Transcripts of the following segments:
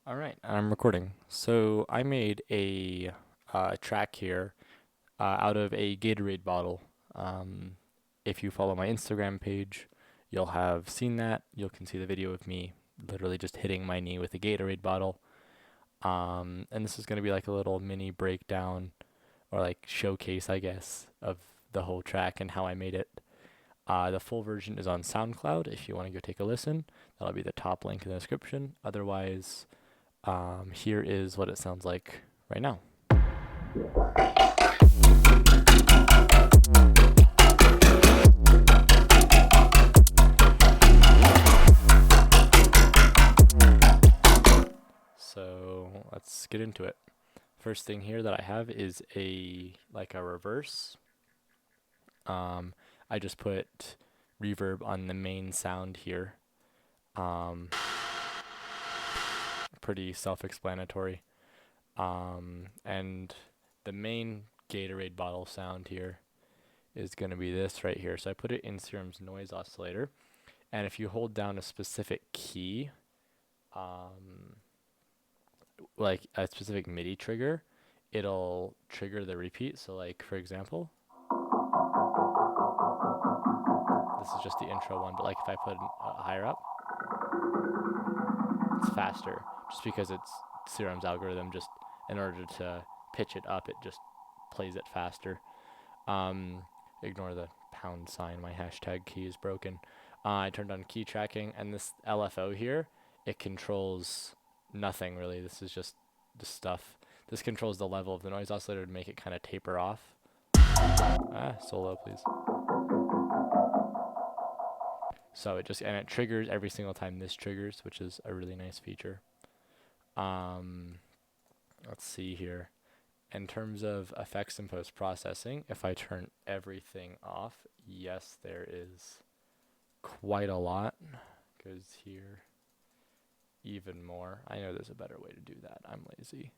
All right, I'm recording. So I made a track here out of a Gatorade bottle. Um, if you follow my Instagram page, you'll have seen that. You can see the video of me literally just hitting my knee with a Gatorade bottle. And this is going to be like a little mini breakdown or like showcase, I guess, of the whole track and how I made it. The full version is on SoundCloud if you want to go take a listen. That'll be the top link in the description. Otherwise, here is what it sounds like right now. So let's get into it. First thing here that I have is a reverse. Um, I just put reverb on the main sound here. Um, Pretty self-explanatory. And the main Gatorade bottle sound here is going to be this right here. So I put it in Serum's noise oscillator. And if you hold down a specific key, um, like a specific MIDI trigger, it'll trigger the repeat. So like, for example, this is just the intro one, but like if I put higher up, it's faster just because it's Serum's algorithm. Just in order to pitch it up, it just plays it faster. Um, Ignore the pound sign. My hashtag key is broken. I turned on key tracking, and this LFO here, it controls nothing really. This is just the stuff. This controls the level of the noise oscillator to make it kind of taper off. Solo, please. So it triggers every single time this triggers, which is a really nice feature. Um, let's see here. In terms of effects and post processing, if I turn everything off, yes, there is quite a lot. Goes here even more. I know there's a better way to do that. I'm lazy.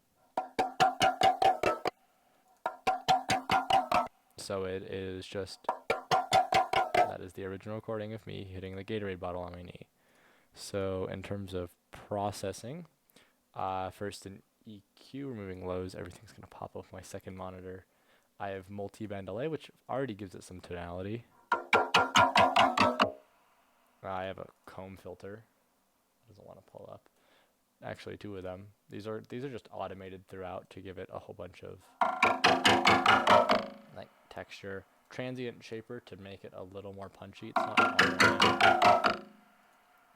So it is just, that is the original recording of me hitting the Gatorade bottle on my knee. So in terms of processing, first in EQ, removing lows, everything's going to pop up my second monitor. I have multi-band delay, which already gives it some tonality. I have a comb filter. It doesn't want to pull up. Actually, two of them. These are just automated throughout to give it a whole bunch of like texture. Transient shaper to make it a little more punchy. It's not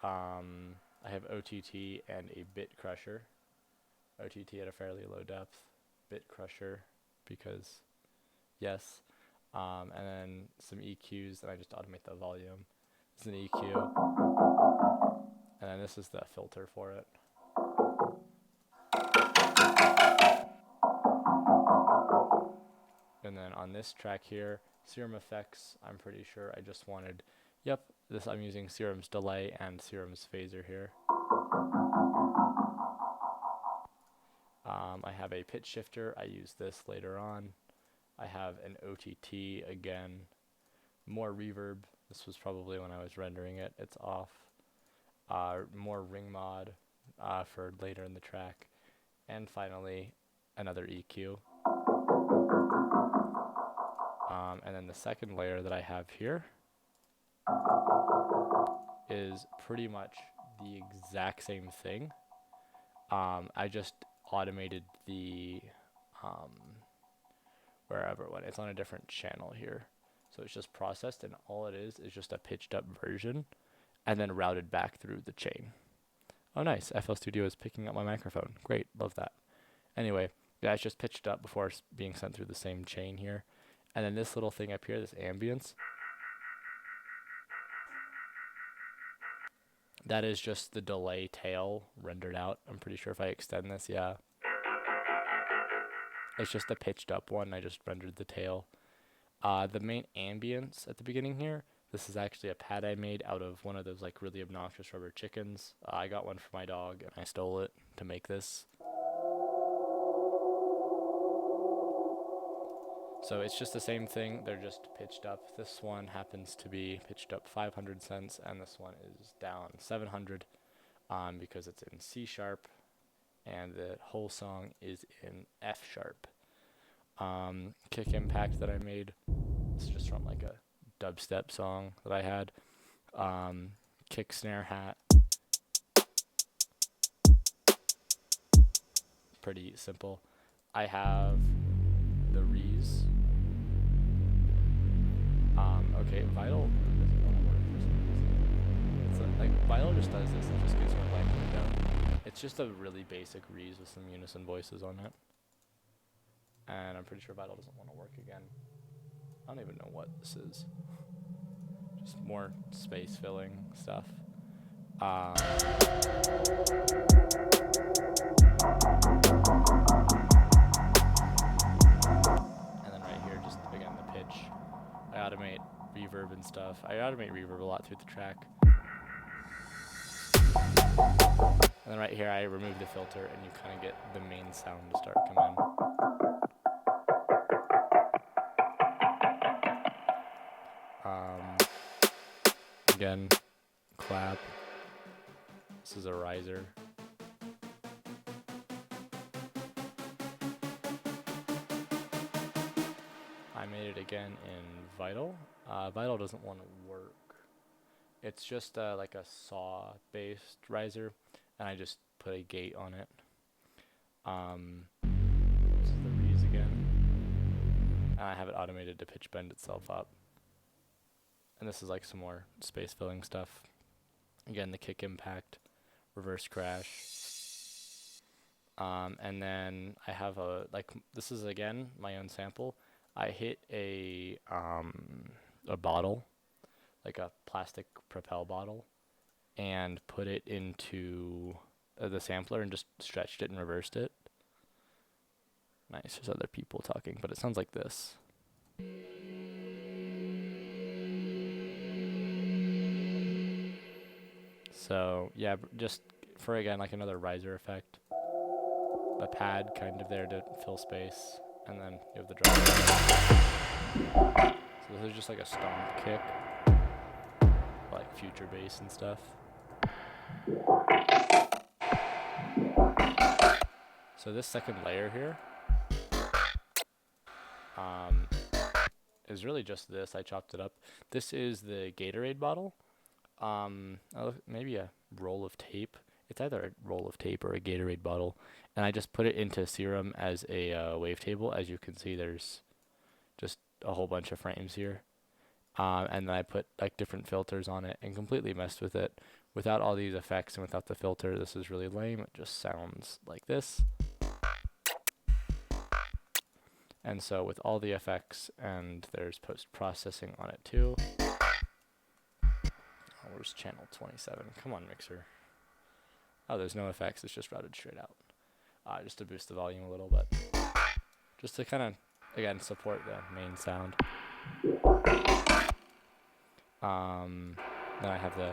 all I have OTT and a bit crusher. OTT at a fairly low depth. Bit crusher because yes. And then some EQs, and I just automate the volume. This is an EQ, and then this is the filter for it. And then on this track here, Serum effects, I'm pretty sure I just wanted, yep, this I'm using Serum's delay and Serum's phaser here. I have a pitch shifter, I use this later on. I have an OTT again, more reverb, this was probably when I was rendering it, it's off. More ring mod for later in the track. And finally, another EQ. And then the second layer that I have here is pretty much the exact same thing. I just automated the wherever it went. It's on a different channel here. So it's just processed, and all it is just a pitched up version and then routed back through the chain. Oh, nice. FL Studio is picking up my microphone. Great. Love that. Anyway, yeah, it's just pitched up before being sent through the same chain here. And then this little thing up here, this ambience, that is just the delay tail rendered out. I'm pretty sure if I extend this, yeah. It's just a pitched up one. I just rendered the tail. The main ambience at the beginning here, this is actually a pad I made out of one of those like really obnoxious rubber chickens. I got one for my dog and I stole it to make this. So it's just the same thing, they're just pitched up. This one happens to be pitched up 500 cents, and this one is down 700 because it's in C sharp and the whole song is in F sharp. Kick impact that I made, it's just from like a dubstep song that I had. Kick snare hat, pretty simple. I have the Rees. Okay, Vital doesn't want to work for some reason. It's like Vital just does this and just gives me a blank window. It's just a really basic Rees with some unison voices on it. And I'm pretty sure Vital doesn't want to work again. I don't even know what this is. Just more space filling stuff. And then right here, just again the pitch. I automate reverb and stuff. I automate reverb a lot through the track. And then right here, I remove the filter, and you kind of get the main sound to start coming in. Again, clap. This is a riser. I made it again in Vital. Vital doesn't want to work. It's just like a saw-based riser, and I just put a gate on it. This is the Rees again. And I have it automated to pitch bend itself up. And this is like some more space filling stuff. Again, the kick impact, reverse crash. And then I have this is again my own sample. I hit a bottle, like a plastic Propel bottle, and put it into the sampler and just stretched it and reversed it. Nice, there's other people talking, but it sounds like this. So yeah, just for again like another riser effect. A pad kind of there to fill space, and then you have the drum. So this is just like a stomp kick, like future bass and stuff. So this second layer here is really just this. I chopped it up. This is the Gatorade bottle. Maybe a roll of tape. It's either a roll of tape or a Gatorade bottle. And I just put it into Serum as a wavetable. As you can see, there's just a whole bunch of frames here. And then I put like different filters on it and completely messed with it. Without all these effects and without the filter, this is really lame. It just sounds like this. And so with all the effects, and there's post-processing on it too. Oh, where's channel 27? Come on, mixer. Oh, there's no effects. It's just routed straight out. Just to boost the volume a little bit. Just to kind of, again, support the main sound. Then I have the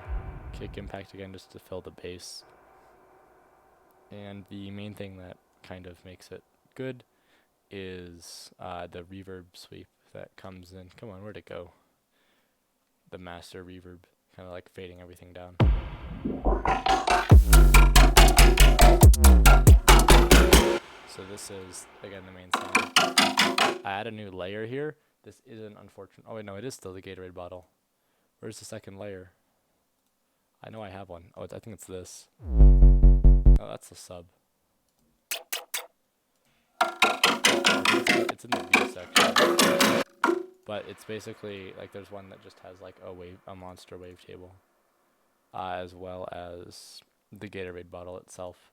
kick impact again just to fill the bass. And the main thing that kind of makes it good is the reverb sweep that comes in. Come on, where'd it go? The master reverb, kind of like fading everything down. So this is, again, the main sound. I add a new layer here. This isn't unfortunate. Oh, wait, no, it is still the Gatorade bottle. Where's the second layer? I know I have one. Oh, I think it's this. Oh, that's the sub. It's in the V section. But it's basically, like, there's one that just has, like, a monster wavetable. As well as the Gatorade bottle itself.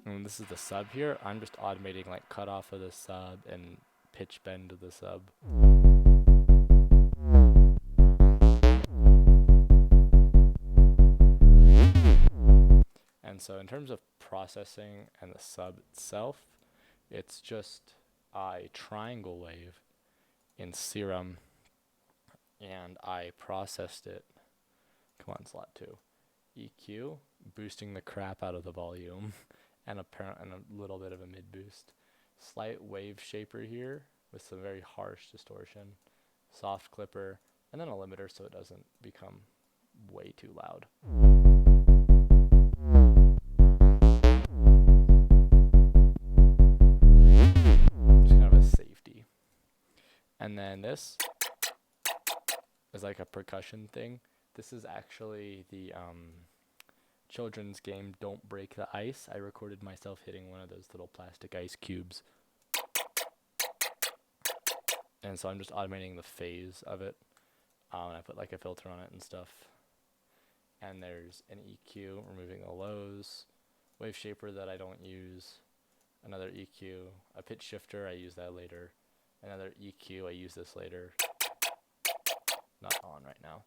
And this is the sub here. I'm just automating like cutoff of the sub and pitch bend of the sub. And so in terms of processing and the sub itself, it's just a triangle wave in Serum, and I processed it. Come on, slot 2. EQ, boosting the crap out of the volume. And a little bit of a mid boost. Slight wave shaper here with some very harsh distortion. Soft clipper, and then a limiter so it doesn't become way too loud. then this is like a percussion thing. This is actually the children's game Don't Break the Ice. I recorded myself hitting one of those little plastic ice cubes. And so I'm just automating the phase of it. And I put like a filter on it and stuff. And there's an EQ, removing the lows. Wave shaper that I don't use. Another EQ. A pitch shifter, I use that later. Another EQ, I use this later. Not on right now.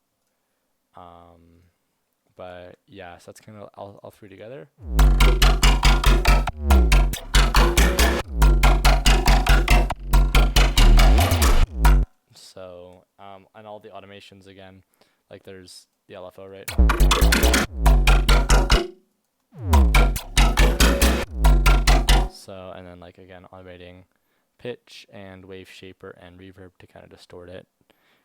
But yeah, so that's kind of all three together. So, and all the automations again, like there's the LFO, right? So, and then like again, automating pitch and wave shaper and reverb to kind of distort it.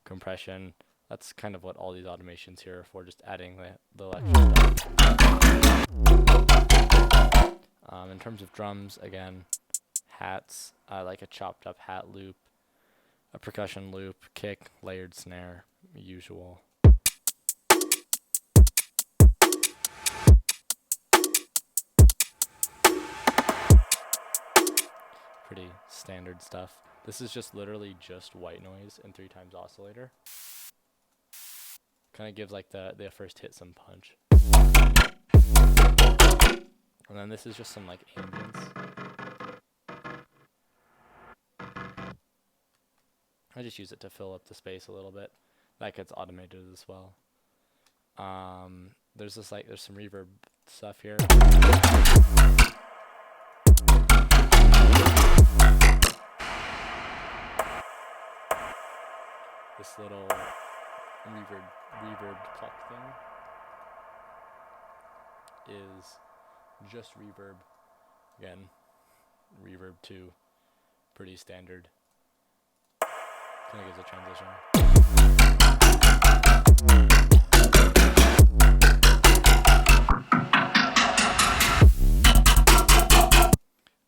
Compression, that's kind of what all these automations here are for, just adding the extra stuff. In terms of drums, again, hats, I like a chopped up hat loop, a percussion loop, kick, layered snare, usual. Pretty standard stuff. This is just literally just white noise and 3x oscillator. Kind of gives like the first hit some punch. And then this is just some like ambience. I just use it to fill up the space a little bit. That gets automated as well. There's some reverb stuff here. This little reverb pluck thing is just reverb. Again, reverb 2, pretty standard. Kind of gives a transition.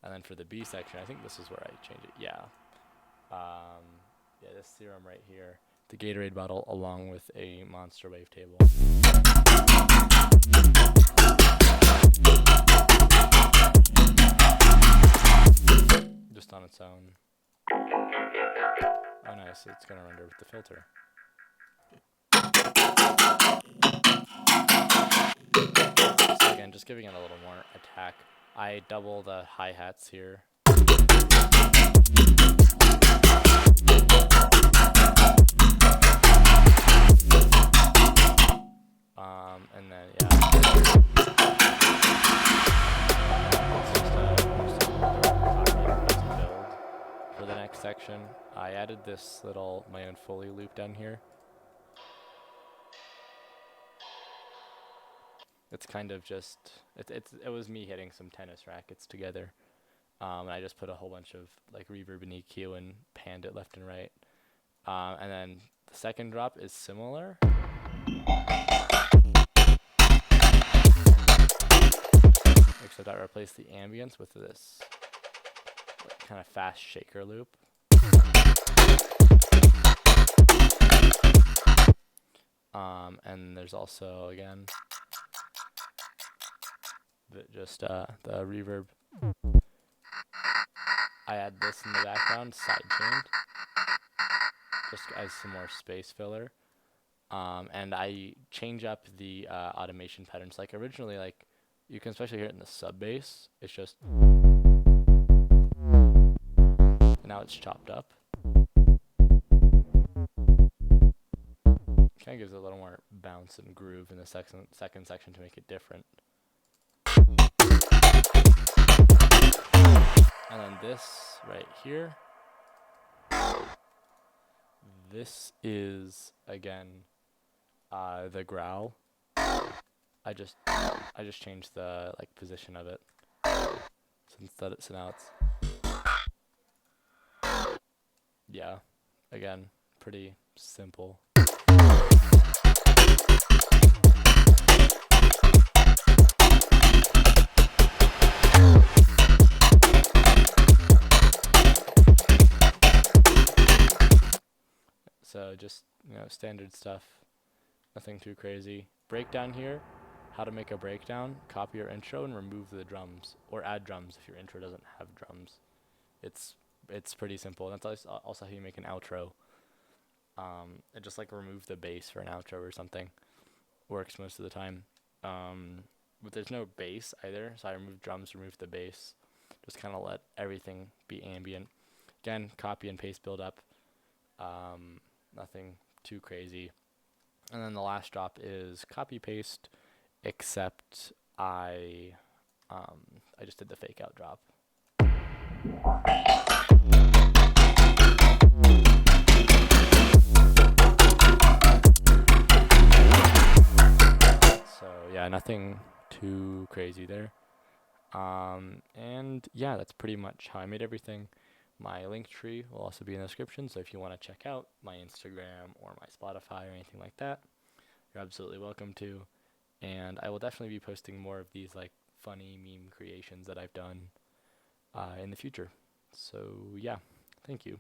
And then for the B section, I think this is where I change it. Yeah. Yeah, this theorem right here. The Gatorade bottle along with a monster wavetable. Just on its own. Oh nice, it's gonna render with the filter. So again, just giving it a little more attack. I double the hi-hats here. And then yeah. For the next section, I added this little my own Foley loop down here. It's kind of just it was me hitting some tennis rackets together, and I just put a whole bunch of like reverb and EQ and panned it left and right. And then the second drop is similar. Except I replaced the ambience with this like, kind of fast shaker loop. And there's also again the reverb. I add this in the background, side chained, just as some more space filler. And I change up the automation patterns. Like originally, like you can especially hear it in the sub bass. It's just, and now it's chopped up. Kind of gives it a little more bounce and groove in the second section to make it different. And then this right here, this is again the growl. I just changed the like position of it. So now it's, yeah, again, pretty simple. just, standard stuff. Nothing too crazy. Breakdown here. How to make a breakdown. Copy your intro and remove the drums. Or add drums if your intro doesn't have drums. It's it's pretty simple. That's also how you make an outro. And just like remove the bass for an outro or something. Works most of the time. But there's no bass either, so I removed drums, removed the bass. Just kind of let everything be ambient. Again, copy and paste build up. Nothing too crazy. And then the last drop is copy paste, except I just did the fake out drop. So yeah, nothing too crazy there. And yeah, that's pretty much how I made everything. My link tree will also be in the description, so if you want to check out my Instagram or my Spotify or anything like that, you're absolutely welcome to. And I will definitely be posting more of these like funny meme creations that I've done in the future. So yeah, thank you.